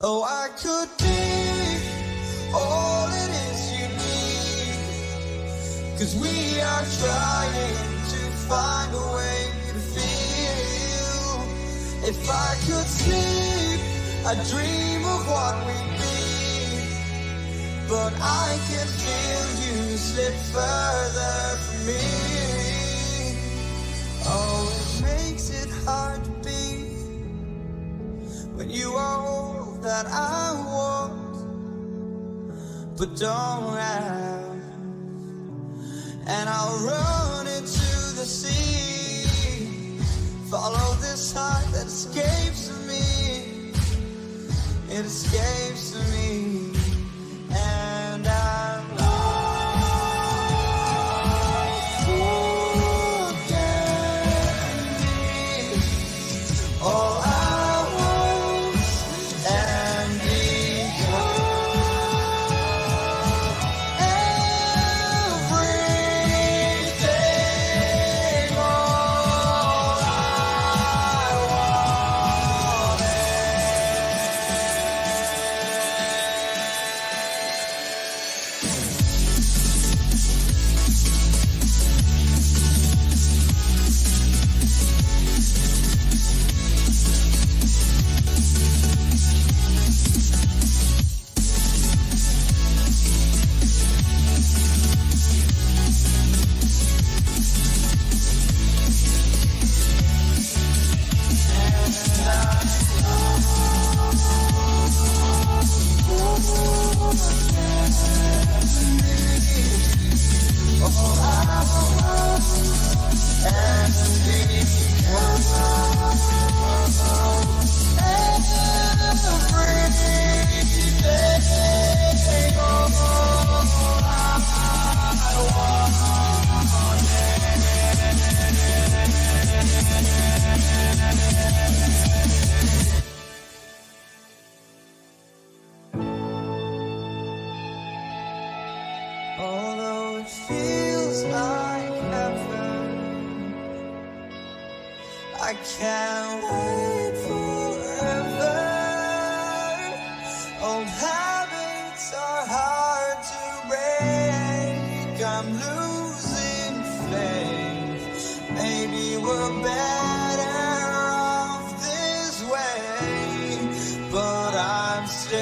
Oh, I could be all it is you need, 'cause we are trying to find a way to feel. If I could sleep, I'd dream of what we'd be, but I can feel you slip further from me. Oh, it makes it hard to be when you are all that I want but don't have. And I'll run into the sea, follow this heart that escapes me. It escapes me, and I'm lost for candy. All I want and become everything. All I want. Although it feels like heaven, I can't wait forever. Old habits are hard to break. I'm losing faith. Maybe we're better off this way, but I'm still